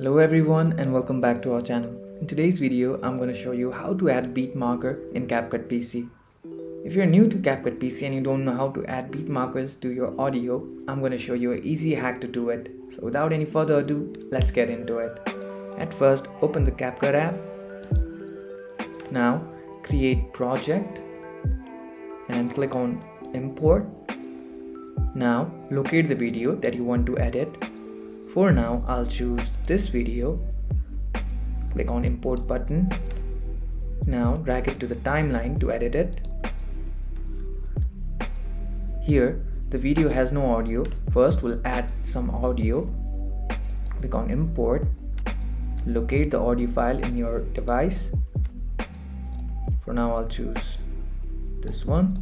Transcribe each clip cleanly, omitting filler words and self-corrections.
Hello everyone and welcome back to our channel. In today's video, I'm going to show you how to add beat marker in CapCut PC. If you're new to CapCut PC and you don't know how to add beat markers to your audio, I'm going to show you an easy hack to do it. So without any further ado, let's get into it. At first, open the CapCut app. Now, create project and click on import. Now, locate the video that you want to edit. For now, I'll choose this video. Click on import button. Now drag it to the timeline to edit it. Here, the video has no audio. First, we'll add some audio. Click on import. Locate the audio file in your device. For now, I'll choose this one.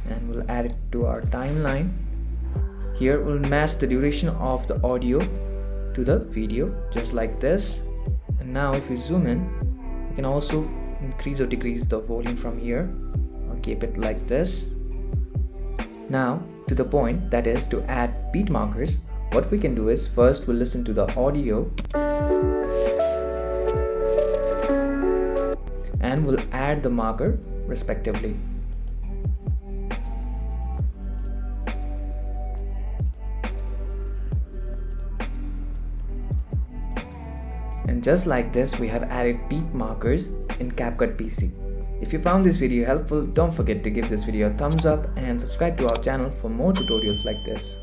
And we'll add it to our timeline. Here we'll match the duration of the audio to the video, just like this. And now if you zoom in, you can also increase or decrease the volume from here. I'll keep it like this. Now to the point, that is to add beat markers, what we can do is first we'll listen to the audio and we'll add the marker respectively. And just like this, we have added beat markers in CapCut PC. If you found this video helpful, don't forget to give this video a thumbs up and subscribe to our channel for more tutorials like this.